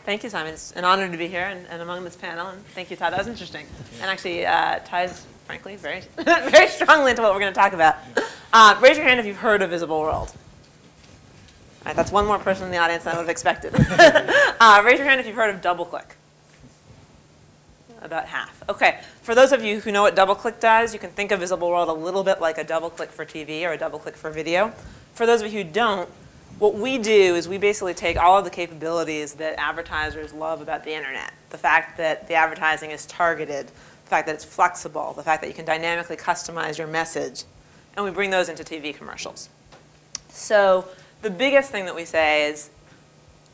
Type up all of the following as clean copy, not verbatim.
Thank you, Simon. It's an honor to be here and among this panel. And thank you, Todd. That was interesting. And actually ties, frankly, very, very strongly into what we're going to talk about. Raise your hand if you've heard of Visible World. All right, that's one more person in the audience than I would have expected. Raise your hand if you've heard of DoubleClick. About half. OK, for those of you who know what DoubleClick does, you can think of Visible World a little bit like a DoubleClick for TV or a DoubleClick for video. For those of you who don't, what we do is we basically take all of the capabilities that advertisers love about the internet. The fact that the advertising is targeted, the fact that it's flexible, the fact that you can dynamically customize your message, and we bring those into TV commercials. So the biggest thing that we say is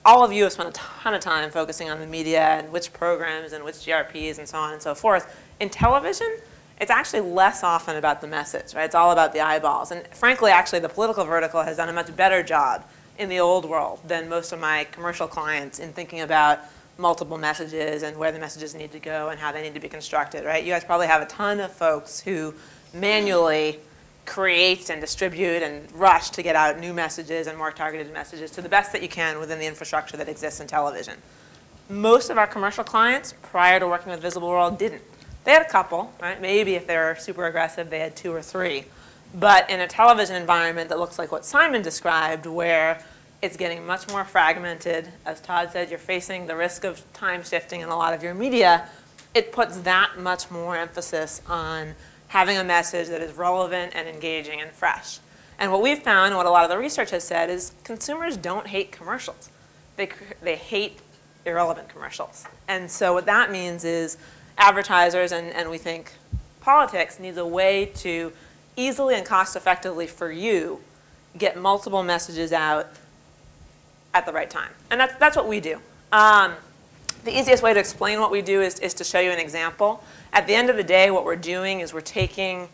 all of you have spent a ton of time focusing on the media and which programs and which GRPs and so on and so forth. In television, it's actually less often about the message, right? It's all about the eyeballs. And frankly, actually, the political vertical has done a much better job in the old world than most of my commercial clients in thinking about multiple messages and where the messages need to go and how they need to be constructed, right? You guys probably have a ton of folks who manually create and distribute and rush to get out new messages and more targeted messages to the best that you can within the infrastructure that exists in television. Most of our commercial clients, prior to working with Visible World, didn't. They had a couple, right? Maybe if they were super aggressive, they had 2 or 3. But in a television environment that looks like what Simon described, where it's getting much more fragmented, as Todd said, you're facing the risk of time shifting in a lot of your media, it puts that much more emphasis on having a message that is relevant and engaging and fresh. And what we've found, and what a lot of the research has said, is consumers don't hate commercials. They hate irrelevant commercials. And so what that means is advertisers, and we think politics, needs a way to easily and cost effectively for you get multiple messages out at the right time. And that's what we do. The easiest way to explain what we do is to show you an example. At the end of the day, what we're doing is we're taking,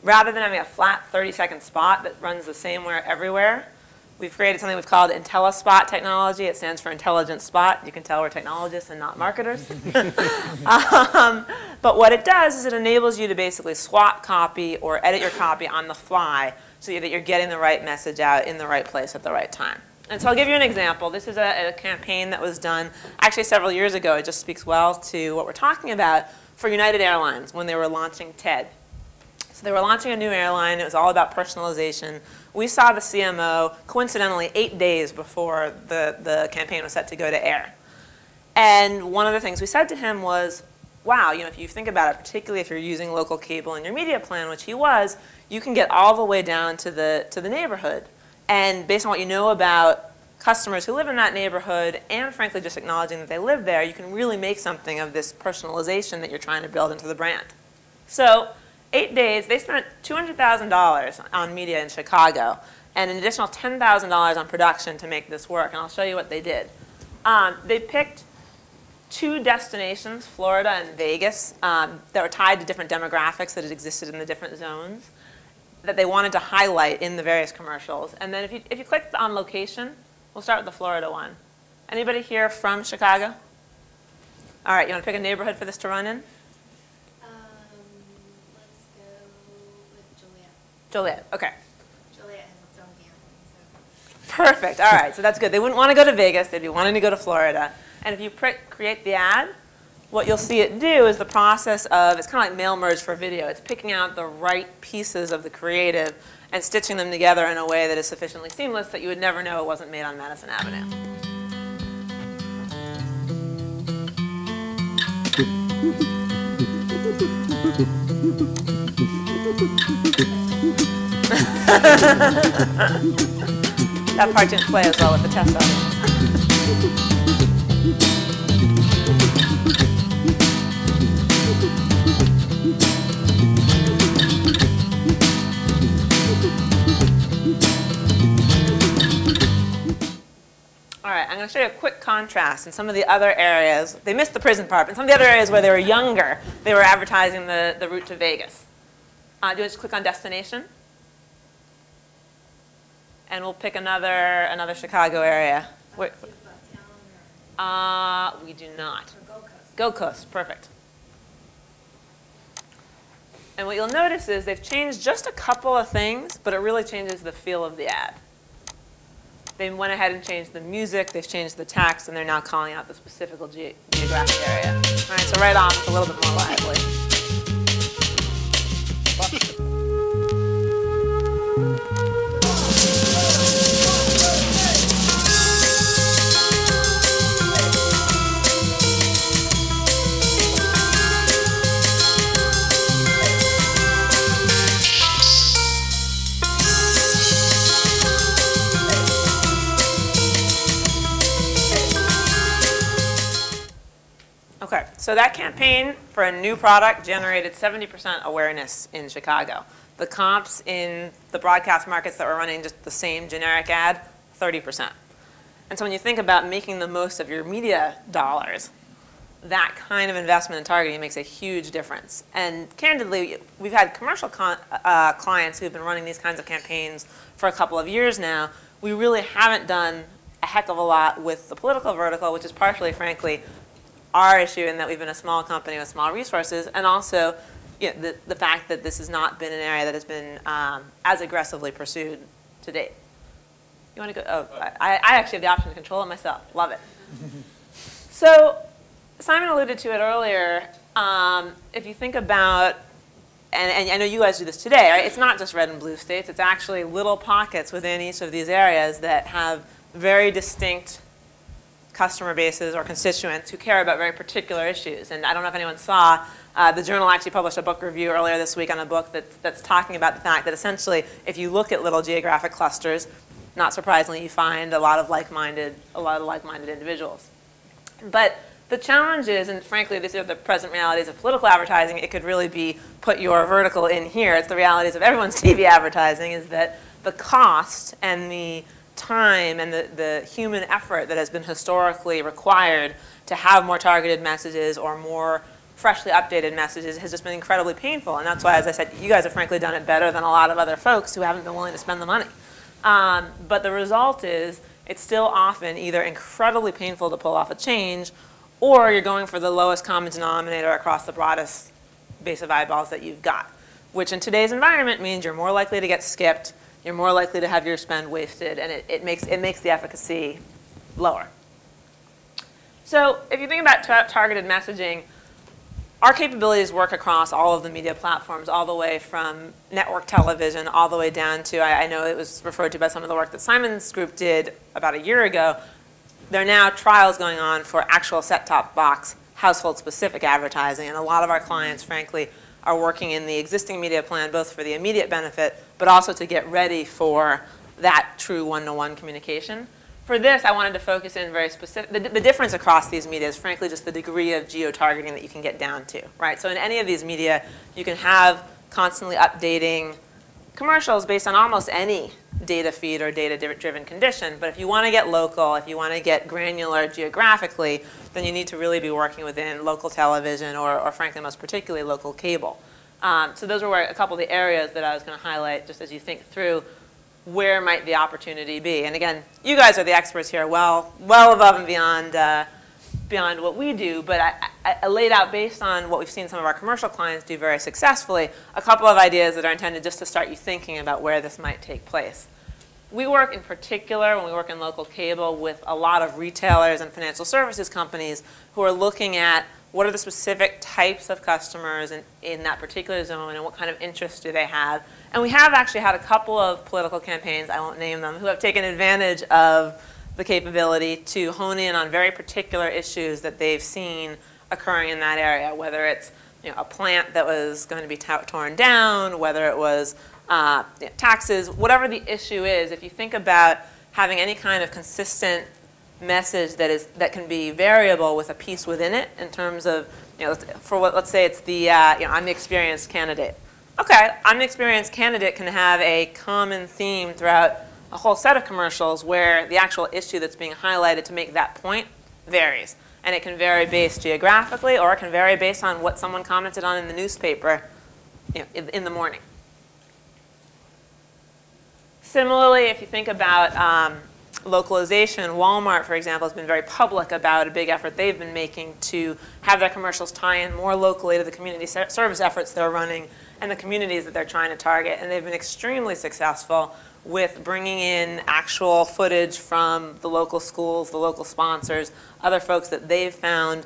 rather than having a flat 30-second spot that runs the same way everywhere, we've created something we've called IntelliSpot technology. It stands for Intelligent Spot. You can tell we're technologists and not marketers. But what it does is it enables you to basically swap copy or edit your copy on the fly so that you're getting the right message out in the right place at the right time. And so I'll give you an example. This is a campaign that was done actually several years ago. It just speaks well to what we're talking about for United Airlines when they were launching TED. So they were launching a new airline. It was all about personalization. We saw the CMO, coincidentally, 8 days before the campaign was set to go to air. And one of the things we said to him was, wow, if you think about it, particularly if you're using local cable in your media plan, which he was, you can get all the way down to the neighborhood. And based on what you know about customers who live in that neighborhood, and frankly just acknowledging that they live there, you can really make something of this personalization that you're trying to build into the brand. So 8 days, they spent $200,000 on media in Chicago and an additional $10,000 on production to make this work. And I'll show you what they did. They picked 2 destinations, Florida and Vegas, that were tied to different demographics that had existed in the different zones that they wanted to highlight in the various commercials. And then if you click on location, we'll start with the Florida one. Anybody here from Chicago? All right, you want to pick a neighborhood for this to run in? Let's go with Joliet. Joliet, OK. Joliet has its own gambling, so. Perfect, all right, so that's good. They wouldn't want to go to Vegas, they'd be wanting to go to Florida. And if you create the ad, what you'll see it do is the process of, it's kind of like mail merge for video. It's picking out the right pieces of the creative and stitching them together in a way that is sufficiently seamless that you would never know it wasn't made on Madison Avenue. That part didn't play as well with the test audience. All right, I'm going to show you a quick contrast in some of the other areas. They missed the prison part, but in some of the other areas where they were younger, they were advertising the route to Vegas. Do you just click on destination? And we'll pick another Chicago area. We do not. Gold Coast, perfect. And what you'll notice is they've changed just a couple of things, but it really changes the feel of the ad. They went ahead and changed the music, they've changed the text, and they're now calling out the specific geographic area. All right, so right off, it's a little bit more lively. Okay, so that campaign for a new product generated 70% awareness in Chicago. The comps in the broadcast markets that were running just the same generic ad, 30%. And so when you think about making the most of your media dollars, that kind of investment in targeting makes a huge difference. And candidly, we've had commercial clients who've been running these kinds of campaigns for a couple of years now. We really haven't done a heck of a lot with the political vertical, which is partially, frankly, our issue in that we've been a small company with small resources, and also the fact that this has not been an area that has been as aggressively pursued to date. You want to go? Oh, I actually have the option to control it myself. Love it. So Simon alluded to it earlier. If you think about, and I know you guys do this today, right? It's not just red and blue states. It's actually little pockets within each of these areas that have very distinct customer bases or constituents who care about very particular issues. And I don't know if anyone saw, the Journal actually published a book review earlier this week on a book that's talking about the fact that essentially if you look at little geographic clusters, not surprisingly you find a lot of like-minded individuals. But the challenge is, and frankly these are the present realities of political advertising, it could really be put your vertical in here, it's the realities of everyone's TV advertising, is that the cost and the time and the human effort that has been historically required to have more targeted messages or more freshly updated messages has just been incredibly painful. And that's why, as I said, you guys have frankly done it better than a lot of other folks who haven't been willing to spend the money. But the result is it's still often either incredibly painful to pull off a change, or you're going for the lowest common denominator across the broadest base of eyeballs that you've got, which in today's environment means you're more likely to get skipped, you're more likely to have your spend wasted, and it makes the efficacy lower. So if you think about targeted messaging, our capabilities work across all of the media platforms, all the way from network television, all the way down to, I know it was referred to by some of the work that Simon's group did about a year ago. There are now trials going on for actual set-top box household-specific advertising, and a lot of our clients, frankly, are working in the existing media plan, both for the immediate benefit, but also to get ready for that true one-to-one communication. For this, I wanted to focus in very specific. The difference across these media is, frankly, just the degree of geo-targeting that you can get down to, right? So in any of these media, you can have constantly updating commercials based on almost any data feed or data-driven condition. But if you want to get local, if you want to get granular geographically, then you need to really be working within local television or frankly, most particularly, local cable. So those were a couple of the areas that I was going to highlight just as you think through where might the opportunity be. And again, you guys are the experts here, well above and beyond what we do, but I laid out, based on what we've seen some of our commercial clients do very successfully, a couple of ideas that are intended just to start you thinking about where this might take place. We work in particular, when we work in local cable, with a lot of retailers and financial services companies who are looking at what are the specific types of customers in that particular zone and what kind of interests do they have. And we have actually had a couple of political campaigns, I won't name them, who have taken advantage of the capability to hone in on very particular issues that they've seen occurring in that area, whether it's a plant that was going to be torn down, whether it was taxes, whatever the issue is. If you think about having any kind of consistent message that can be variable with a piece within it, in terms of, let's say it's the I'm the experienced candidate. Okay, I'm the experienced candidate can have a common theme throughout a whole set of commercials where the actual issue that's being highlighted to make that point varies. And it can vary based geographically, or it can vary based on what someone commented on in the newspaper in the morning. Similarly, if you think about localization, Walmart, for example, has been very public about a big effort they've been making to have their commercials tie in more locally to the community service efforts they're running and the communities that they're trying to target. And they've been extremely successful with bringing in actual footage from the local schools, the local sponsors, other folks that they've found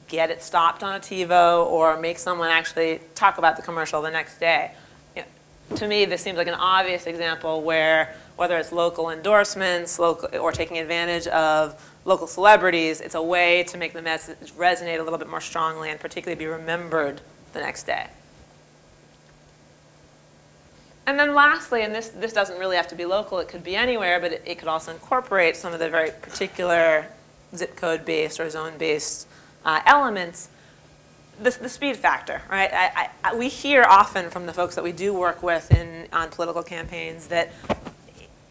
get it stopped on a TiVo or make someone actually talk about the commercial the next day. You know, to me, this seems like an obvious example where whether it's local endorsements or taking advantage of local celebrities, it's a way to make the message resonate a little bit more strongly and particularly be remembered the next day. And then lastly, and this doesn't really have to be local, it could be anywhere, but it could also incorporate some of the very particular zip code-based or zone-based elements, the speed factor, right? We hear often from the folks that we do work with on political campaigns that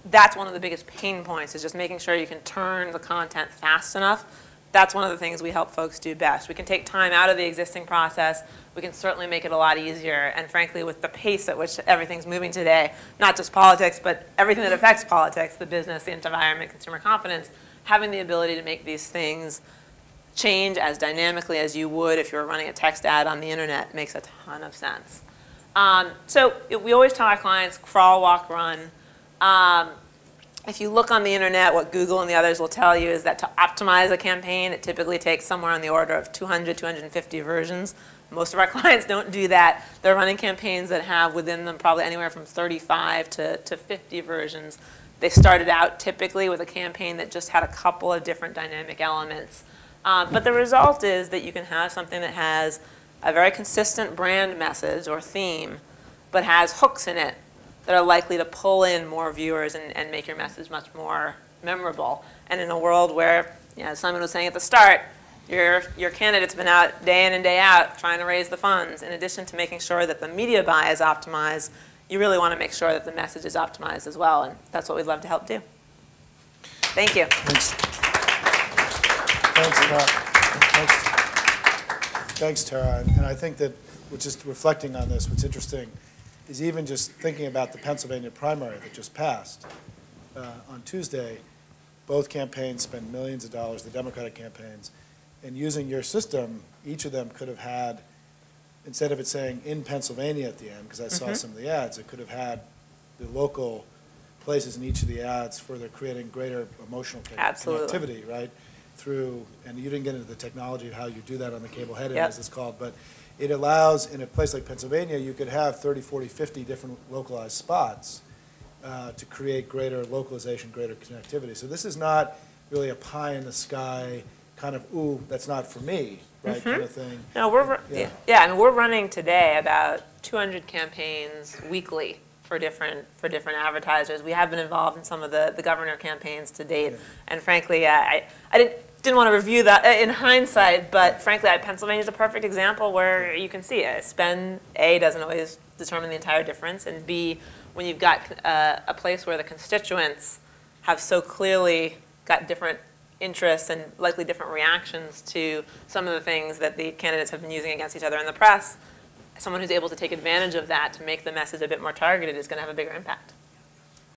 that's one of the biggest pain points, is just making sure you can turn the content fast enough. That's one of the things we help folks do best. We can take time out of the existing process. We can certainly make it a lot easier. And frankly, with the pace at which everything's moving today, not just politics, but everything that affects politics, the business, the environment, consumer confidence, having the ability to make these things change as dynamically as you would if you were running a text ad on the internet makes a ton of sense. We always tell our clients, crawl, walk, run. If you look on the internet, what Google and the others will tell you is that to optimize a campaign, it typically takes somewhere on the order of 200, 250 versions. Most of our clients don't do that. They're running campaigns that have within them probably anywhere from 35 to 50 versions. They started out typically with a campaign that just had a couple of different dynamic elements. But the result is that you can have something that has a very consistent brand message or theme, but has hooks in it that are likely to pull in more viewers and make your message much more memorable. And in a world where, as Simon was saying at the start, your candidate's been out day in and day out trying to raise the funds. In addition to making sure that the media buy is optimized, you really want to make sure that the message is optimized as well, and that's what we'd love to help do. Thank you. Thanks. Thanks, Tara. And I think that, just reflecting on this, what's interesting is even just thinking about the Pennsylvania primary that just passed on Tuesday. Both campaigns spend millions of dollars, the Democratic campaigns, and using your system, each of them could have had, instead of it saying in Pennsylvania at the end, because I saw some of the ads, it could have had the local places in each of the ads further creating greater emotional connectivity, right? And you didn't get into the technology of how you do that on the cable head-in, as it's called, but it allows, in a place like Pennsylvania, you could have 30, 40, 50 different localized spots to create greater localization, greater connectivity. So this is not really a pie-in-the-sky kind of, ooh, that's not for me, right, kind of thing. No, we're running today about 200 campaigns weekly for different advertisers. We have been involved in some of the governor campaigns to date, and frankly, I didn't want to review that in hindsight, but frankly, Pennsylvania is a perfect example where you can see it. Spend, A, doesn't always determine the entire difference, and B, when you've got a place where the constituents have so clearly got different interests and likely different reactions to some of the things that the candidates have been using against each other in the press, someone who's able to take advantage of that to make the message a bit more targeted is going to have a bigger impact.